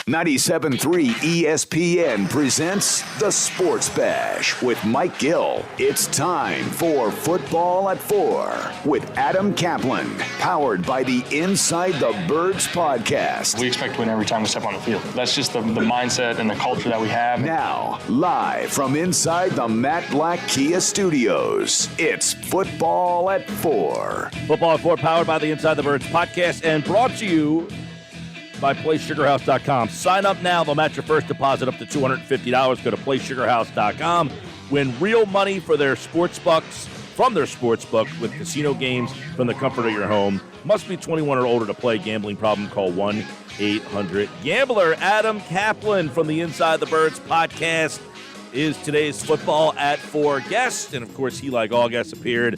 97.3 ESPN presents The Sports Bash with Mike Gill. It's time for Football at 4 with Adam Caplan, powered by the Inside the Birds podcast. We expect to win every time we step on the field. That's just the mindset and the culture that we have. Now, live from inside the Matt Black Kia Studios, it's Football at 4. Football at 4, powered by the Inside the Birds podcast and brought to you by PlaySugarHouse.com. Sign up now. They'll match your first deposit up to $250. Go to PlaySugarHouse.com. Win real money for their sports bucks from their sports book with casino games from the comfort of your home. Must be 21 or older to play. Gambling problem? Call 1-800-GAMBLER. Adam Caplan from the Inside the Birds podcast is today's Football at 4 guest. And, of course, he, like all guests, appear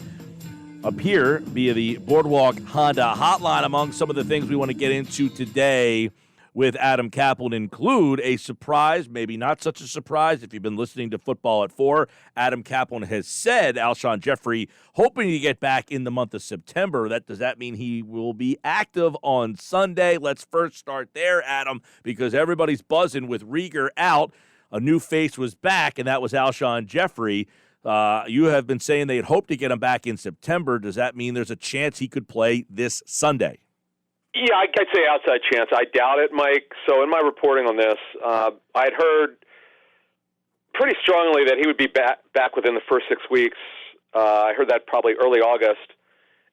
via the Boardwalk Honda hotline. Among some of the things we want to get into today with Adam Caplan include a surprise, maybe not such a surprise if you've been listening to Football at 4. Adam Caplan has said Alshon Jeffery hoping to get back in the month of September. Does that mean he will be active on Sunday? Let's first start there, Adam, because everybody's buzzing with Reagor out. A new face was back, and that was Alshon Jeffery. You have been saying they'd hope to get him back in September. Does that mean there's a chance he could play this Sunday? Yeah, I'd say outside chance. I doubt it, Mike. So in my reporting on this, I'd heard pretty strongly that he would be back within the first 6 weeks. I heard that probably early August,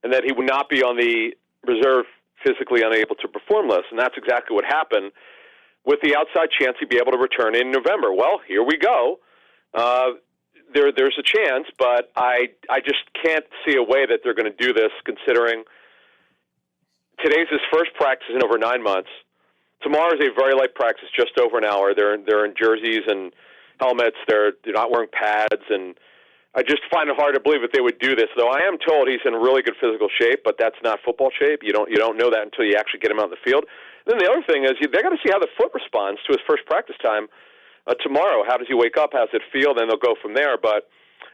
and that he would not be on the reserve physically unable to perform list. And that's exactly what happened with the outside chance he'd be able to return in November. Well, here we go. There's a chance, but I just can't see a way that they're going to do this, considering today's his first practice in over 9 months. Tomorrow's a very light practice, just over an hour. They're in jerseys and helmets. They're not wearing pads, and I just find it hard to believe that they would do this. Though I am told he's in really good physical shape, but that's not football shape. You don't know that until you actually get him out in the field. Then the other thing is they're going to see how the foot responds to his first practice time. Tomorrow, how does he wake up? How does it feel? Then they'll go from there. But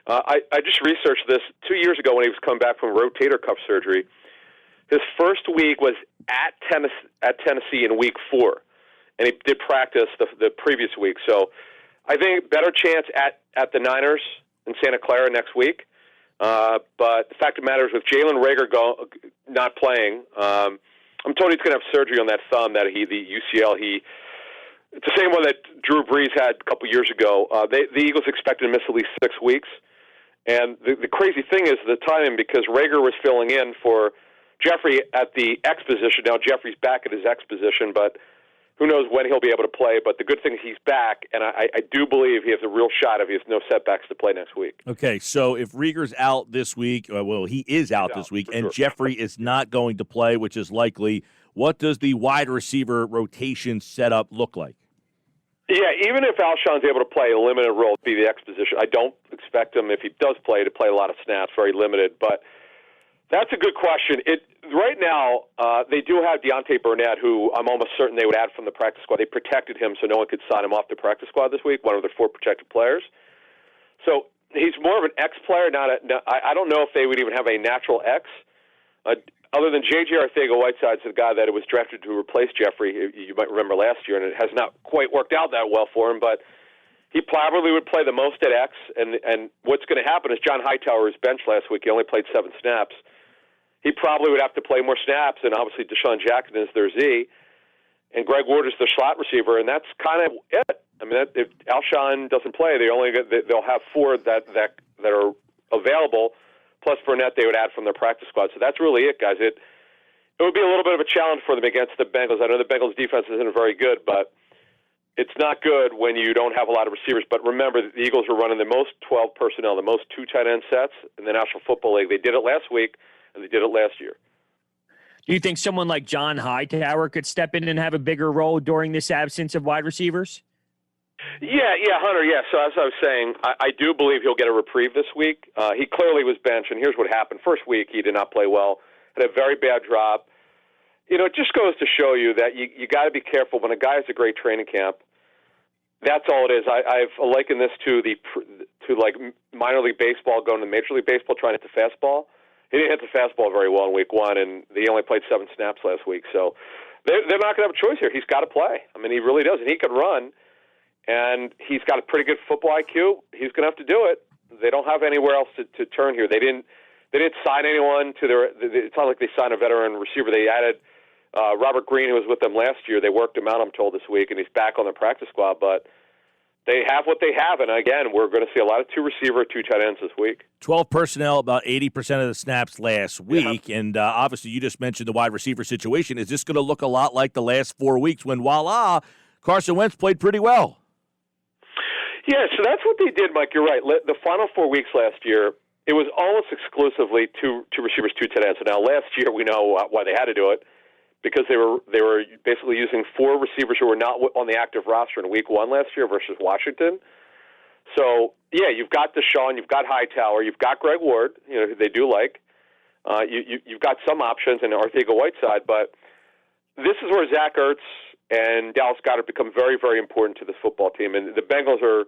I just researched this 2 years ago when he was coming back from rotator cuff surgery. His first week was at Tennessee in week 4, and he did practice the previous week. So I think better chance at the Niners in Santa Clara next week. But the fact of the matter is, with Jalen Reagor not playing, I'm told he's going to have surgery on that thumb, the UCL. It's the same one that Drew Brees had a couple years ago. The Eagles expected to miss at least 6 weeks. And the crazy thing is the timing, because Reagor was filling in for Jeffery at the X position. Now Jeffrey's back at his X position, but who knows when he'll be able to play. But the good thing is he's back, and I do believe he has a real shot if he has no setbacks to play next week. Okay, so if Reagor's out this week, he is out this week, and sure, Jeffery is not going to play, which is likely, what does the wide receiver rotation setup look like? Yeah, even if Alshon's able to play a limited role, be the X position, I don't expect him, if he does play, to play a lot of snaps, very limited. But that's a good question. Right now, they do have Deontay Burnett, who I'm almost certain they would add from the practice squad. They protected him so no one could sign him off the practice squad this week, one of their 4 protected players. So he's more of an X player. I don't know if they would even have a natural X. Other than J.J. Arcega-Whiteside's the guy that was drafted to replace Jeffery, you might remember last year, and it has not quite worked out that well for him, but he probably would play the most at X, and what's going to happen is John Hightower was benched last week. He only played 7 snaps. He probably would have to play more snaps, and obviously Deshaun Jackson is their Z, and Greg Ward is the slot receiver, and that's kind of it. I mean, if Alshon doesn't play, they'll have 4 that are available, plus Burnett they would add from their practice squad. So that's really it, guys. It would be a little bit of a challenge for them against the Bengals. I know the Bengals' defense isn't very good, but it's not good when you don't have a lot of receivers. But remember, the Eagles are running the most 12 personnel, the most 2 tight end sets in the National Football League. They did it last week, and they did it last year. Do you think someone like John Hightower could step in and have a bigger role during this absence of wide receivers? Yeah, Hunter, yeah. So as I was saying, I do believe he'll get a reprieve this week. He clearly was benched, and here's what happened. First week, he did not play well, had a very bad drop. It just goes to show you that you got to be careful when a guy has a great training camp. That's all it is. I've likened this to like minor league baseball going to Major League Baseball, trying to hit the fastball. He didn't hit the fastball very well in week 1, and he only played 7 snaps last week. So they're not going to have a choice here. He's got to play. I mean, he really does, and he can run, and he's got a pretty good football IQ. He's going to have to do it. They don't have anywhere else to turn here. They didn't sign anyone to their. It's not like they signed a veteran receiver. They added Robert Green, who was with them last year. They worked him out, I'm told, this week, and he's back on the practice squad. But they have what they have, and again, we're going to see a lot of 2 receiver, 2 tight ends this week. 12 personnel, about 80% of the snaps last week, and obviously you just mentioned the wide receiver situation. Is this going to look a lot like the last 4 weeks when, voila, Carson Wentz played pretty well? Yeah, so that's what they did, Mike. You're right. The final 4 weeks last year, it was almost exclusively two receivers, 2 tight ends. So now last year we know why they had to do it, because they were basically using 4 receivers who were not on the active roster in week 1 last year versus Washington. So, yeah, you've got Deshaun, you've got Hightower, you've got Greg Ward, who they do like. You've got some options in Arcega-Whiteside, but this is where Zach Ertz and Dallas Goedert become very, very important to this football team. And the Bengals are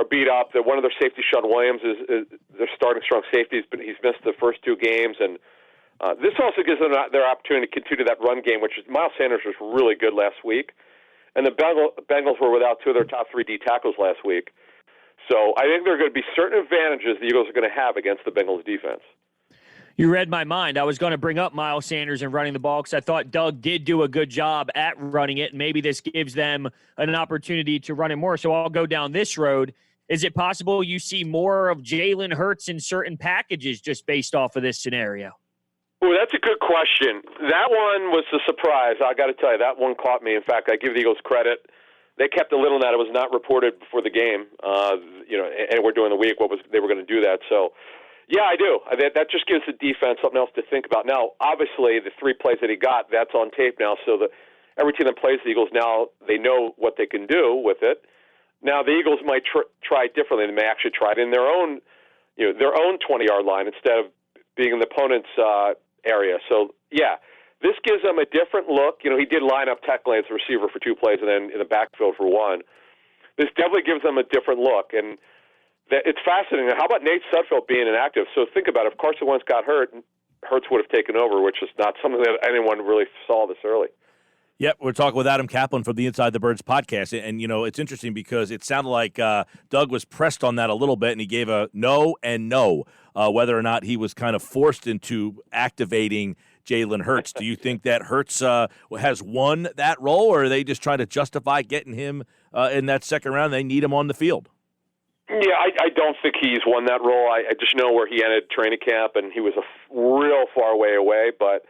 beat up. One of their safeties, Sean Williams, is their starting strong safety, but he's missed the first 2 games. And this also gives them their opportunity to continue that run game, which is Miles Sanders was really good last week. And the Bengals were without 2 of their top 3 D tackles last week. So I think there are going to be certain advantages the Eagles are going to have against the Bengals defense. You read my mind. I was going to bring up Miles Sanders and running the ball because I thought Doug did do a good job at running it. And maybe this gives them an opportunity to run it more. So I'll go down this road. Is it possible you see more of Jalen Hurts in certain packages just based off of this scenario? Well, that's a good question. That one was a surprise. I got to tell you, that one caught me. In fact, I give the Eagles credit. They kept a little on that. It was not reported before the game, and we're doing the week. They were going to do that. So, yeah, I do. That just gives the defense something else to think about. Now, obviously, the 3 plays that he got, that's on tape now. So every team that plays the Eagles now, they know what they can do with it. Now, the Eagles might try it differently. They may actually try it in their own 20-yard line instead of being in the opponent's area. So, yeah, this gives them a different look. He did line up tackling as a receiver for 2 plays and then in the backfield for 1. This definitely gives them a different look. And it's fascinating. How about Nate Sudfeld being inactive? So think about it. If Carson Wentz got hurt, Hurts would have taken over, which is not something that anyone really saw this early. Yep, we're talking with Adam Caplan from the Inside the Birds podcast. And, it's interesting because it sounded like Doug was pressed on that a little bit, and he gave a no and no, whether or not he was kind of forced into activating Jalen Hurts. Do you think that Hurts has won that role, or are they just trying to justify getting him in that second round? They need him on the field. Yeah, I don't think he's won that role. I just know where he ended training camp, and he was a real far way away. But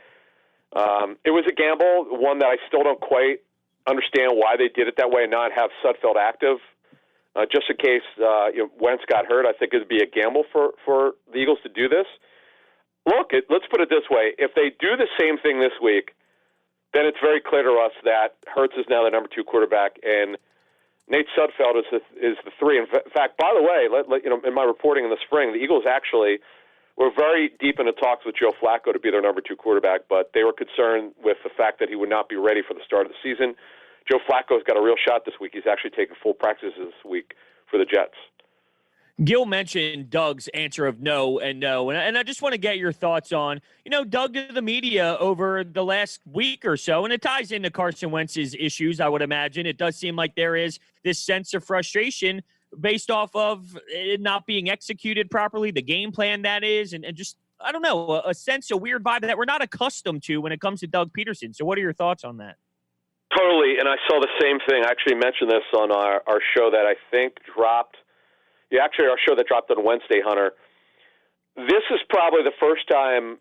it was a gamble, one that I still don't quite understand why they did it that way and not have Sudfeld active. Just in case Wentz got hurt, I think it would be a gamble for the Eagles to do this. Look, let's put it this way. If they do the same thing this week, then it's very clear to us that Hurts is now the number 2 quarterback, and Nate Sudfeld is the 3. In fact, by the way, in my reporting in the spring, the Eagles actually were very deep into talks with Joe Flacco to be their number 2 quarterback, but they were concerned with the fact that he would not be ready for the start of the season. Joe Flacco's got a real shot this week. He's actually taking full practices this week for the Jets. Gil mentioned Doug's answer of no and no, and I just want to get your thoughts on, Doug to the media over the last week or so, and it ties into Carson Wentz's issues, I would imagine. It does seem like there is this sense of frustration based off of it not being executed properly, the game plan that is, and just, I don't know, a sense, a weird vibe that we're not accustomed to when it comes to Doug Pederson. So what are your thoughts on that? Totally, and I saw the same thing. I actually mentioned this on our show that I think dropped. Yeah, actually, our show that dropped on Wednesday, Hunter. This is probably the first time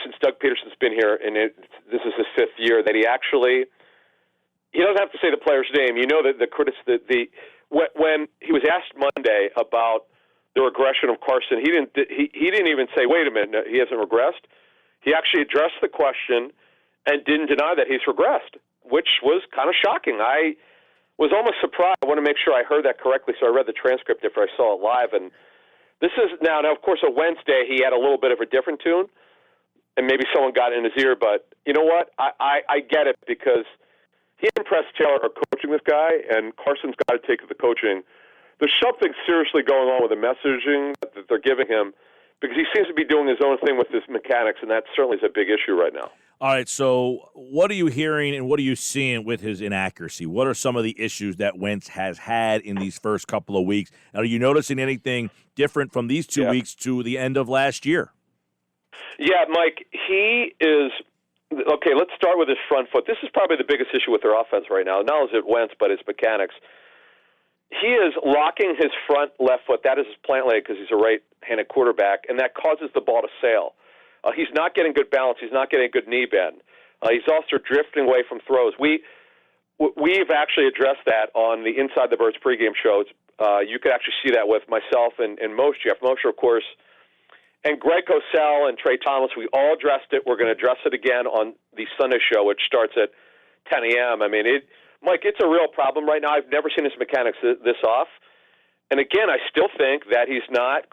since Doug Pederson's been here, and this is his 5th year, that he doesn't have to say the player's name. When he was asked Monday about the regression of Carson, he didn't even say, "Wait a minute, he hasn't regressed." He actually addressed the question and didn't deny that he's regressed, which was kind of shocking. I was almost surprised. I want to make sure I heard that correctly, so I read the transcript after I saw it live. And this is now, of course, a Wednesday, he had a little bit of a different tune, and maybe someone got in his ear. But you know what? I get it, because he impressed Taylor coaching this guy, and Carson's got to take the coaching. There's something seriously going on with the messaging that they're giving him, because he seems to be doing his own thing with his mechanics, and that certainly is a big issue right now. All right, so what are you hearing and what are you seeing with his inaccuracy? What are some of the issues that Wentz has had in these first couple of weeks? And are you noticing anything different from these 2 weeks to the end of last year? Yeah, Mike, he is – okay, let's start with his front foot. This is probably the biggest issue with their offense right now. Not only is it Wentz, but his mechanics. He is locking his front left foot. That is his plant leg because he's a right-handed quarterback, and that causes the ball to sail. He's not getting good balance. He's not getting a good knee bend. He's also drifting away from throws. We've actually addressed that on the Inside the Birds pregame shows. You could actually see that with myself and Moshe, Jeff Moshe, of course, and Greg Cosell and Trey Thomas. We all addressed it. We're going to address it again on the Sunday show, which starts at 10 a.m. I mean, Mike, it's a real problem right now. I've never seen his mechanics this off. And again, I still think that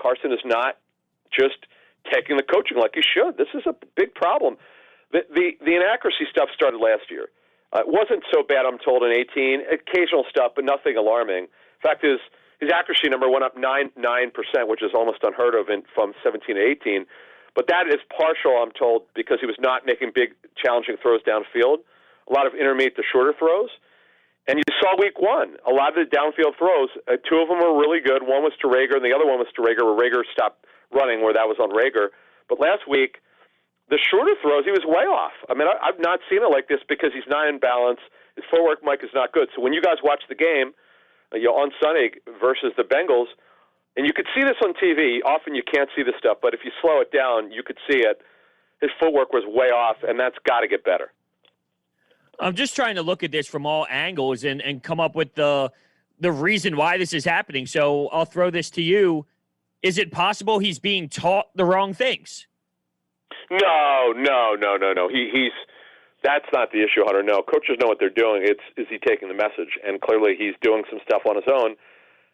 Carson is not just taking the coaching like he should. This is a big problem. The inaccuracy stuff started last year. It wasn't so bad, I'm told, in 18. Occasional stuff, but nothing alarming. In fact, his accuracy number went up 9%, which is almost unheard of from 17 to 18. But that is partial, I'm told, because he was not making big, challenging throws downfield. A lot of intermediate to shorter throws. And you saw week one, a lot of the downfield throws, two of them were really good. One was to Reagor, and the other one was to Reagor, where Reagor stopped running, where that was on Reagor. But last week, the shorter throws, he was way off. I mean, I've not seen it like this because he's not in balance. His footwork, Mike, is not good. So when you guys watch the game, on Sunday versus the Bengals, and you could see this on TV. Often you can't see this stuff, but if you slow it down, you could see it. His footwork was way off, and that's got to get better. I'm just trying to look at this from all angles and come up with the reason why this is happening. So I'll throw this to you. Is it possible he's being taught the wrong things? No. He's that's not the issue, Hunter. No, coaches know what they're doing. Is he taking the message? And clearly he's doing some stuff on his own.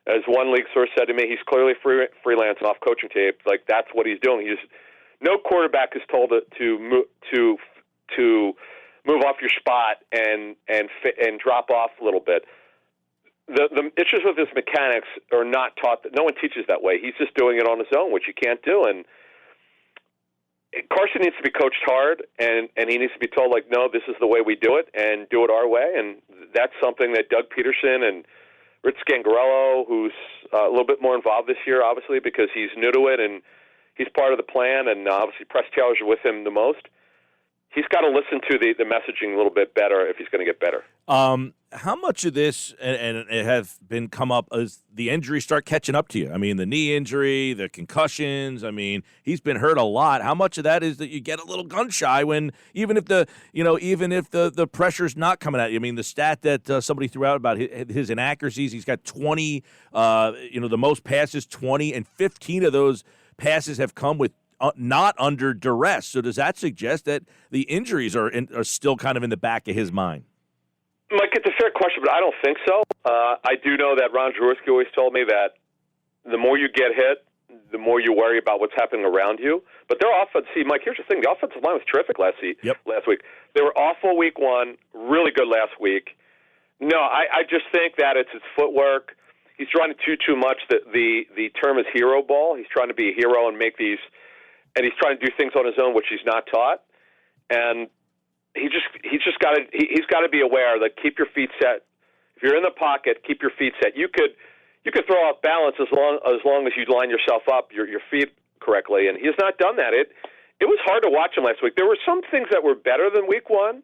As one league source said to me, he's clearly freelance off coaching tape. Like, that's what he's doing. No quarterback is told to move off your spot and drop off a little bit. The issues with his mechanics are not taught. No one teaches that way. He's just doing it on his own, which you can't do. And Carson needs to be coached hard, and he needs to be told, like, no, this is the way we do it, and do it our way. And that's something that Doug Pederson and Rich Scangarello, who's a little bit more involved this year, obviously, because he's new to it, and he's part of the plan, and obviously Press Taylor's with him the most. He's got to listen to the messaging a little bit better if he's going to get better. How much of this, and it has been come up, as the injuries start catching up to you? I mean, the knee injury, the concussions. I mean, he's been hurt a lot. How much of that is that you get a little gun shy when even if the pressure's not coming at you? I mean, the stat that somebody threw out about his inaccuracies, he's got 20. The most passes, 20, and 15 of those passes have come with not under duress. So does that suggest that the injuries are still kind of in the back of his mind? Mike, it's a fair question, but I don't think so. I do know that Ron Jaworski always told me that the more you get hit, the more you worry about what's happening around you. But their offense, Mike, here's the thing. The offensive line was terrific last week. They were awful week one, really good last week. No, I just think that it's his footwork. He's trying to do too much. The term is hero ball. He's trying to be a hero and make these, and he's trying to do things on his own, which he's not taught. And he's got to be aware that keep your feet set. If you're in the pocket, keep your feet set. You could throw off balance as long as you line yourself up, your feet correctly. And he has not done that. It was hard to watch him last week. There were some things that were better than week one,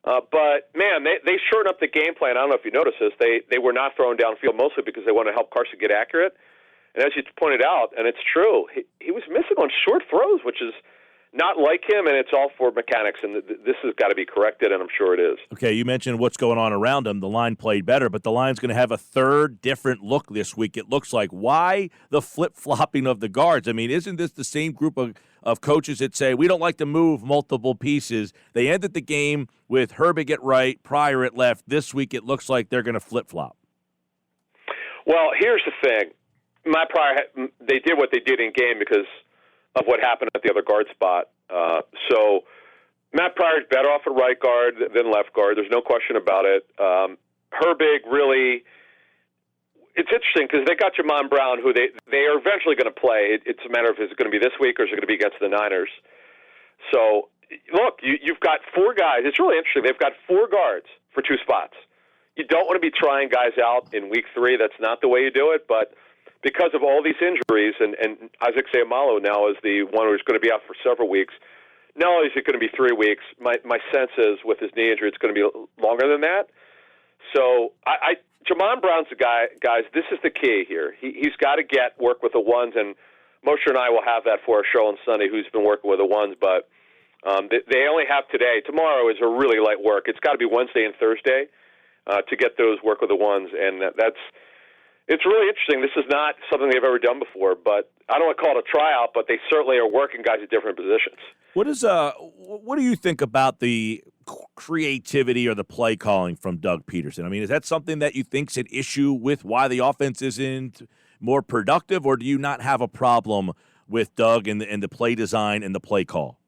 but man, they shortened up the game plan. I don't know if you noticed this. They were not throwing downfield mostly because they wanted to help Carson get accurate. And as you pointed out, and it's true, he was missing on short throws, which is not like him, and it's all for mechanics, and this has got to be corrected, and I'm sure it is. Okay, you mentioned what's going on around him. The line played better, but the line's going to have a third different look this week, it looks like. Why the flip-flopping of the guards? I mean, isn't this the same group of coaches that say, we don't like to move multiple pieces? They ended the game with Herbig at right, Pryor at left. This week it looks like they're going to flip-flop. Well, here's the thing. Matt Pryor, they did what they did in game because of what happened at the other guard spot. So Matt Pryor's better off at right guard than left guard. There's no question about it. Herbig really, it's interesting because they got Jamon Brown, who they are eventually going to play. It's a matter of is it going to be this week or is it going to be against the Niners? So look, you've got four guys. It's really interesting. They've got four guards for two spots. You don't want to be trying guys out in week 3. That's not the way you do it. But because of all these injuries, and Isaac Seumalo now is the one who's going to be out for several weeks. Not only is it going to be 3 weeks, my sense is with his knee injury, it's going to be longer than that. So Jamon Brown's the guy, guys. This is the key here. He's got to work with the ones, and Moshe and I will have that for our show on Sunday. Who's been working with the ones, but they only have today. Tomorrow is a really light work. It's got to be Wednesday and Thursday to get those work with the ones, and it's really interesting. This is not something they've ever done before, but I don't want to call it a tryout, but they certainly are working guys at different positions. What do you think about the creativity or the play calling from Doug Pederson? I mean, is that something that you think's an issue with why the offense isn't more productive, or do you not have a problem with Doug and the play design and the play call?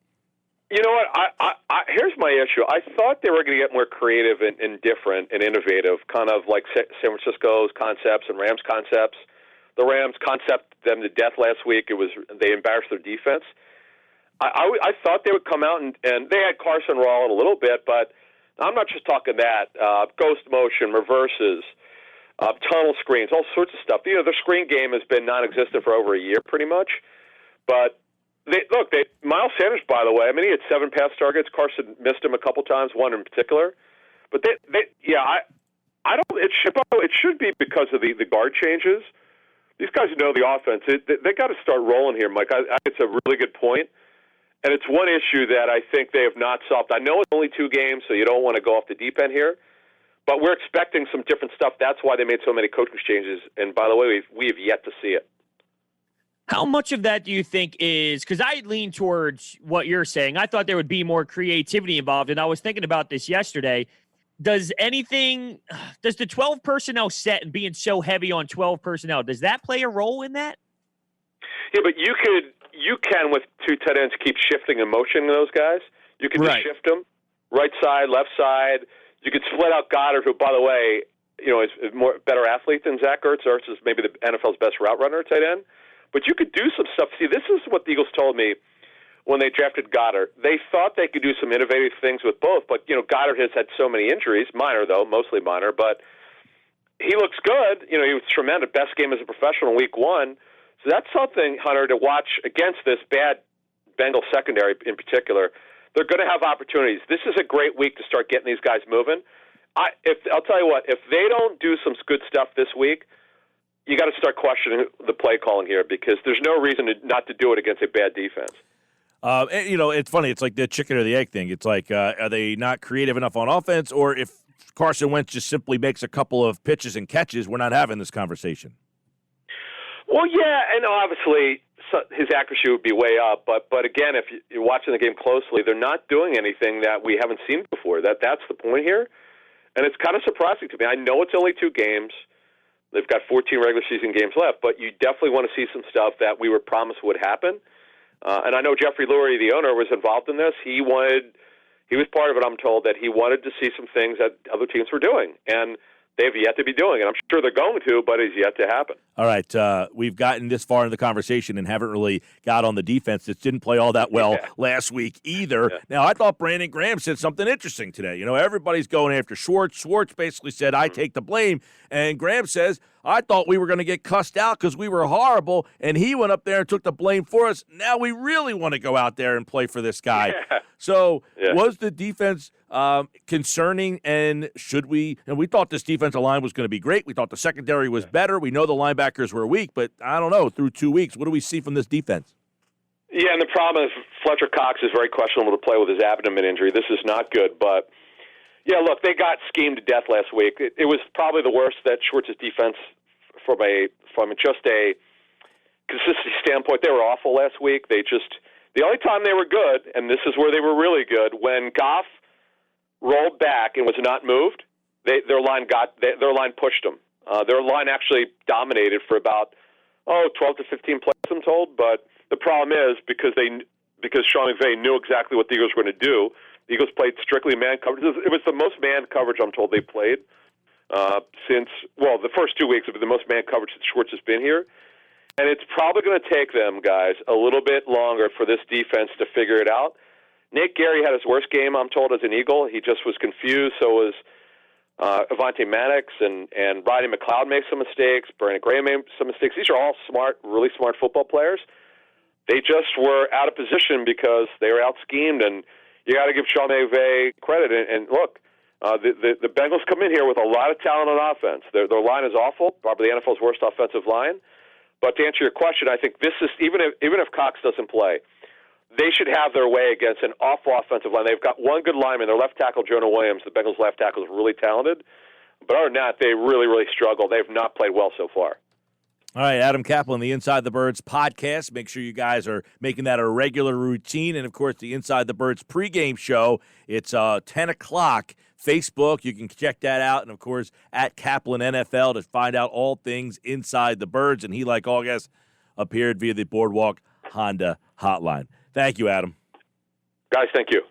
You know what? Here's my issue. I thought they were going to get more creative and different and innovative, kind of like San Francisco's concepts and Rams' concepts. The Rams concept them to death last week. They embarrassed their defense. I thought they would come out and they had Carson rolling a little bit, but I'm not just talking that. Ghost motion, reverses, tunnel screens, all sorts of stuff. Their screen game has been non-existent for over a year pretty much. But Miles Sanders, by the way, I mean, he had 7 pass targets. Carson missed him a couple times, one in particular. But I don't. It should be because of the guard changes. These guys know the offense. They got to start rolling here, Mike. It's a really good point. And it's one issue that I think they have not solved. I know it's only 2 games, so you don't want to go off the deep end here. But we're expecting some different stuff. That's why they made so many coaching changes. And by the way, we have yet to see it. How much of that do you think is – because I lean towards what you're saying. I thought there would be more creativity involved, and I was thinking about this yesterday. Does the 12 personnel set and being so heavy on 12 personnel, does that play a role in that? Yeah, but you can with 2 tight ends keep shifting and motioning those guys. You can just shift them right side, left side. You could split out Goddard, who, by the way, is a better athlete than Zach Ertz. Ertz is maybe the NFL's best route runner tight end. But you could do some stuff. See, this is what the Eagles told me when they drafted Goddard. They thought they could do some innovative things with both, but Goddard has had so many injuries, minor though, mostly minor, but he looks good. He was tremendous, best game as a professional week 1. So that's something, Hunter, to watch against this bad Bengals secondary in particular. They're going to have opportunities. This is a great week to start getting these guys moving. I'll tell you what, if they don't do some good stuff this week, you got to start questioning the play calling here because there's no reason not to do it against a bad defense. It's funny. It's like the chicken or the egg thing. It's like, are they not creative enough on offense? Or if Carson Wentz just simply makes a couple of pitches and catches, we're not having this conversation. Well, yeah, and obviously his accuracy would be way up. But again, if you're watching the game closely, they're not doing anything that we haven't seen before. That's the point here. And it's kind of surprising to me. I know it's only 2 games. They've got 14 regular season games left, but you definitely want to see some stuff that we were promised would happen. And I know Jeffrey Lurie, the owner, was involved in this. He was part of it, I'm told, that he wanted to see some things that other teams were doing. And they've yet to be doing it. I'm sure they're going to, but it's yet to happen. All right. We've gotten this far in the conversation and haven't really got on the defense that didn't play all that well last week either. Yeah. Now, I thought Brandon Graham said something interesting today. Everybody's going after Schwartz. Schwartz basically said, I take the blame. And Graham says, I thought we were going to get cussed out because we were horrible, and he went up there and took the blame for us. Now we really want to go out there and play for this guy. Yeah. So was the defense concerning, and should we – and we thought this defensive line was going to be great. We thought the secondary was better. We know the linebackers were weak, but I don't know. Through 2 weeks, what do we see from this defense? Yeah, and the problem is Fletcher Cox is very questionable to play with his abdomen injury. This is not good, but – yeah, look, they got schemed to death last week. It was probably the worst that Schwartz's defense, from just a consistency standpoint, they were awful last week. The only time they were good, and this is where they were really good, when Goff rolled back and was not moved, their line pushed them. Their line actually dominated for about 12 to 15 plays, I'm told. But the problem is because Sean McVay knew exactly what the Eagles were going to do. The Eagles played strictly man coverage. It was the most man coverage, I'm told, they played since the first 2 weeks have been the most man coverage since Schwartz has been here. And it's probably going to take them, guys, a little bit longer for this defense to figure it out. Nate Gary had his worst game, I'm told, as an Eagle. He just was confused. So was Avonte Maddox and Rodney McLeod made some mistakes. Brandon Gray made some mistakes. These are all smart, really smart football players. They just were out of position because they were out-schemed, and you got to give Sean McVay credit. And look, the Bengals come in here with a lot of talent on offense. Their line is awful, probably the NFL's worst offensive line. But to answer your question, I think this is even if Cox doesn't play, they should have their way against an awful offensive line. They've got one good lineman, their left tackle, Jonah Williams. The Bengals' left tackle is really talented. But other than that, they really, really struggle. They have not played well so far. All right, Adam Caplan, the Inside the Birds podcast. Make sure you guys are making that a regular routine. And, of course, the Inside the Birds pregame show. It's 10 o'clock. Facebook, you can check that out. And, of course, at Caplan NFL to find out all things Inside the Birds. And he, like all guests, appeared via the Boardwalk Honda hotline. Thank you, Adam. Guys, thank you.